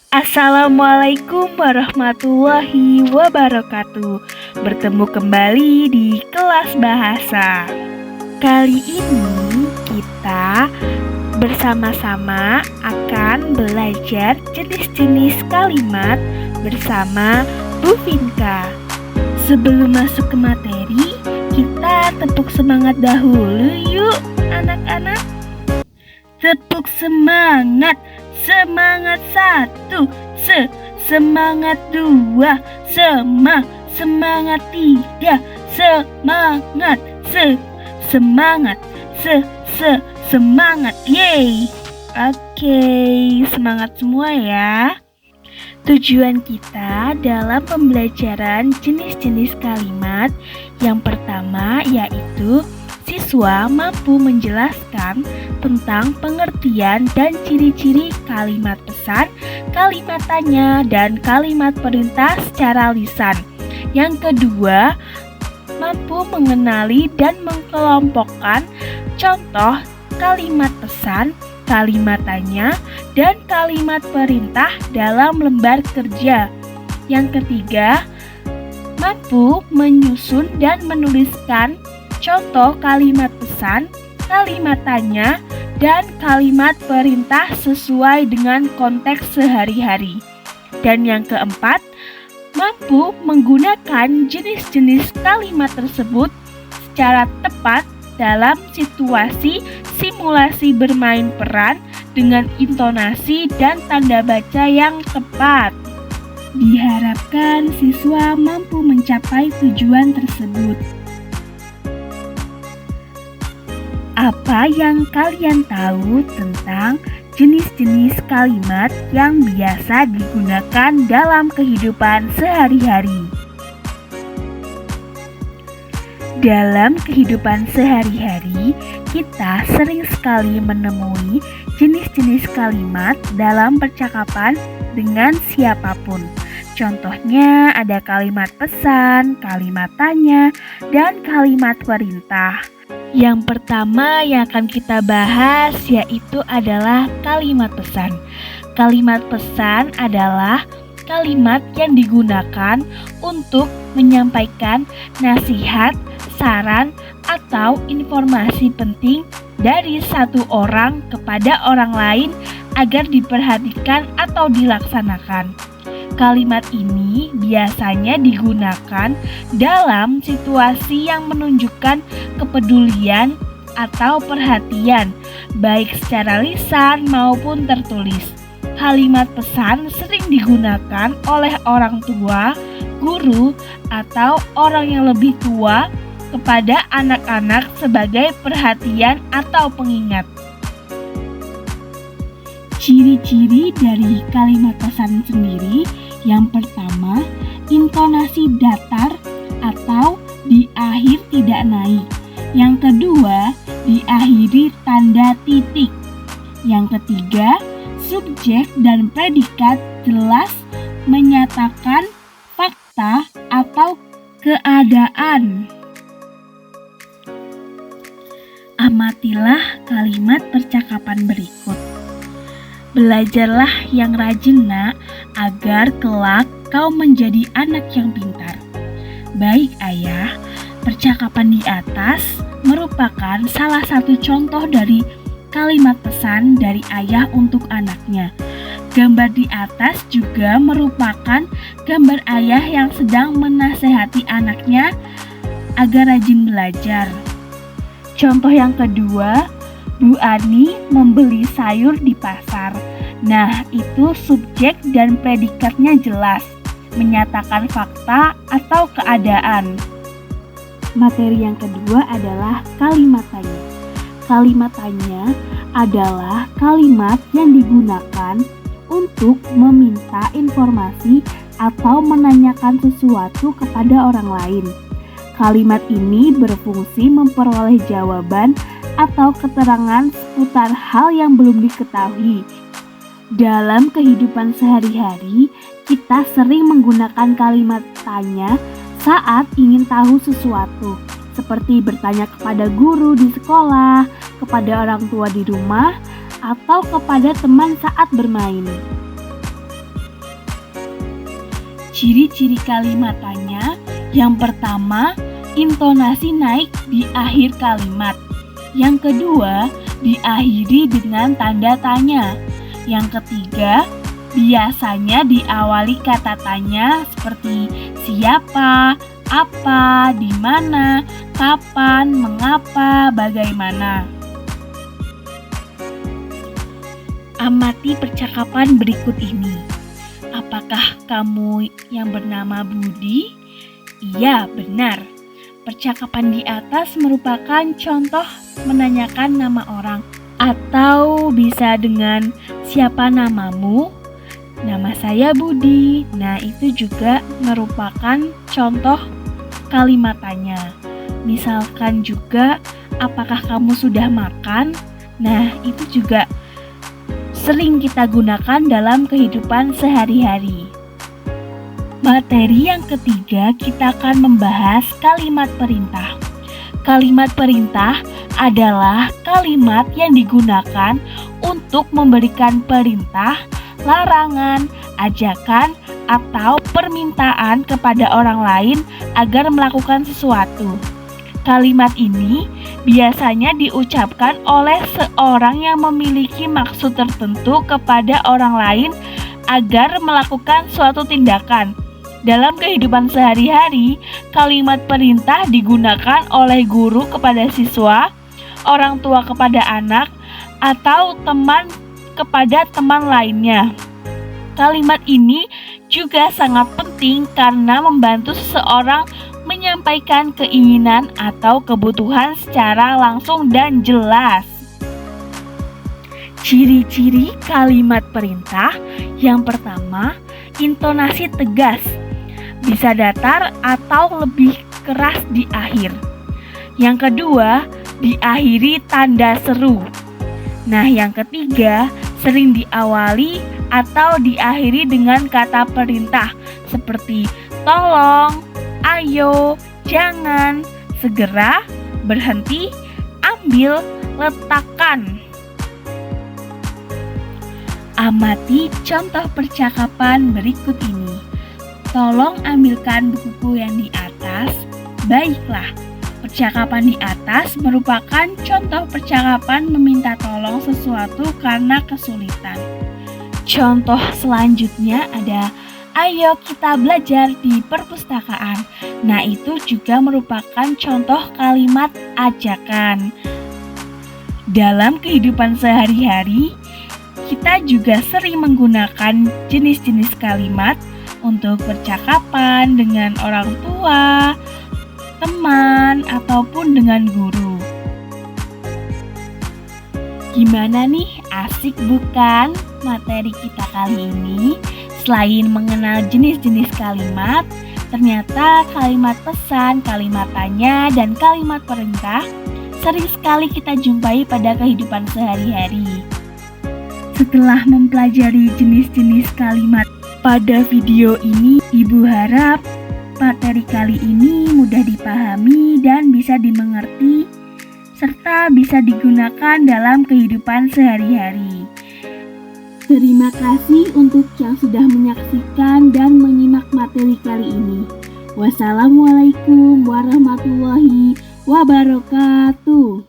Assalamualaikum warahmatullahi wabarakatuh. Bertemu kembali di kelas bahasa. Kali ini kita bersama-sama akan belajar jenis-jenis kalimat bersama Bu Vinka. Sebelum masuk ke materi, kita tepuk semangat dahulu yuk anak-anak. Tepuk semangat. Semangat 1, semangat 2, semangat 3, semangat, yeay. Oke, semangat semua ya. Tujuan kita dalam pembelajaran jenis-jenis kalimat yang pertama yaitu siswa mampu menjelaskan tentang pengertian dan ciri-ciri kalimat pesan, kalimat tanya, dan kalimat perintah secara lisan. Yang kedua, mampu mengenali dan mengkelompokkan contoh kalimat pesan, kalimat tanya, dan kalimat perintah dalam lembar kerja. Yang ketiga, mampu menyusun dan menuliskan contoh kalimat pesan, kalimat tanya, dan kalimat perintah sesuai dengan konteks sehari-hari. Dan yang keempat, mampu menggunakan jenis-jenis kalimat tersebut secara tepat dalam situasi simulasi bermain peran dengan intonasi dan tanda baca yang tepat. Diharapkan siswa mampu mencapai tujuan tersebut. Apa yang kalian tahu tentang jenis-jenis kalimat yang biasa digunakan dalam kehidupan sehari-hari? Dalam kehidupan sehari-hari, kita sering sekali menemui jenis-jenis kalimat dalam percakapan dengan siapapun. Contohnya ada kalimat pesan, kalimat tanya, dan kalimat perintah. Yang pertama yang akan kita bahas yaitu adalah kalimat pesan. Kalimat pesan adalah kalimat yang digunakan untuk menyampaikan nasihat, saran, atau informasi penting dari satu orang kepada orang lain agar diperhatikan atau dilaksanakan. Kalimat ini biasanya digunakan dalam situasi yang menunjukkan kepedulian atau perhatian, baik secara lisan maupun tertulis. Kalimat pesan sering digunakan oleh orang tua, guru, atau orang yang lebih tua kepada anak-anak sebagai perhatian atau pengingat. Ciri-ciri dari kalimat pesan sendiri, yang pertama, intonasi datar atau di akhir tidak naik. Yang kedua, diakhiri tanda titik. Yang ketiga, subjek dan predikat jelas menyatakan fakta atau keadaan. Amatilah kalimat percakapan berikut. Belajarlah yang rajin nak, agar kelak kau menjadi anak yang pintar. Baik ayah, percakapan di atas merupakan salah satu contoh dari kalimat pesan dari ayah untuk anaknya. Gambar di atas juga merupakan gambar ayah yang sedang menasehati anaknya agar rajin belajar. Contoh yang kedua, Bu Ani membeli sayur di pasar. Nah, itu subjek dan predikatnya jelas, menyatakan fakta atau keadaan. Materi yang kedua adalah kalimat tanya. Kalimat tanya adalah kalimat yang digunakan untuk meminta informasi atau menanyakan sesuatu kepada orang lain. Kalimat ini berfungsi memperoleh jawaban atau keterangan seputar hal yang belum diketahui. Dalam kehidupan sehari-hari, kita sering menggunakan kalimat tanya saat ingin tahu sesuatu, seperti bertanya kepada guru di sekolah, kepada orang tua di rumah, atau kepada teman saat bermain. Ciri-ciri kalimatannya, yang pertama, intonasi naik di akhir kalimat. Yang kedua, diakhiri dengan tanda tanya. Yang ketiga, biasanya diawali kata tanya seperti siapa, apa, di mana, kapan, mengapa, bagaimana. Amati percakapan berikut ini. Apakah kamu yang bernama Budi? Iya, benar. Percakapan di atas merupakan contoh menanyakan nama orang, atau bisa dengan siapa namamu? Nama saya Budi. Nah, itu juga merupakan contoh kalimatannya. Misalkan juga, apakah kamu sudah makan? Nah, itu juga sering kita gunakan dalam kehidupan sehari-hari. Materi yang ketiga, kita akan membahas kalimat perintah. Kalimat perintah adalah kalimat yang digunakan untuk memberikan perintah, larangan, ajakan, atau permintaan kepada orang lain agar melakukan sesuatu. Kalimat ini biasanya diucapkan oleh seorang yang memiliki maksud tertentu kepada orang lain agar melakukan suatu tindakan. Dalam kehidupan sehari-hari, kalimat perintah digunakan oleh guru kepada siswa, orang tua kepada anak, atau teman kepada teman lainnya. Kalimat ini juga sangat penting karena membantu seseorang menyampaikan keinginan atau kebutuhan secara langsung dan jelas. Ciri-ciri kalimat perintah, yang pertama, intonasi tegas, bisa datar atau lebih keras di akhir. Yang kedua, diakhiri tanda seru. Nah, yang ketiga, sering diawali atau diakhiri dengan kata perintah seperti tolong, ayo, jangan, segera, berhenti, ambil, letakkan. Amati contoh percakapan berikut ini. Tolong ambilkan bukuku yang di atas. Baiklah. Percakapan di atas merupakan contoh percakapan meminta tolong sesuatu karena kesulitan. Contoh selanjutnya ada ayo kita belajar di perpustakaan. Nah, itu juga merupakan contoh kalimat ajakan. Dalam kehidupan sehari-hari, kita juga sering menggunakan jenis-jenis kalimat untuk percakapan dengan orang tua, teman, ataupun dengan guru. Gimana nih, asik bukan materi kita kali ini? Selain mengenal jenis-jenis kalimat, ternyata kalimat pesan, kalimat tanya, dan kalimat perintah sering sekali kita jumpai pada kehidupan sehari-hari. Setelah mempelajari jenis-jenis kalimat pada video ini, Ibu harap materi kali ini mudah dipahami dan bisa dimengerti, serta bisa digunakan dalam kehidupan sehari-hari. Terima kasih untuk yang sudah menyaksikan dan menyimak materi kali ini. Wassalamualaikum warahmatullahi wabarakatuh.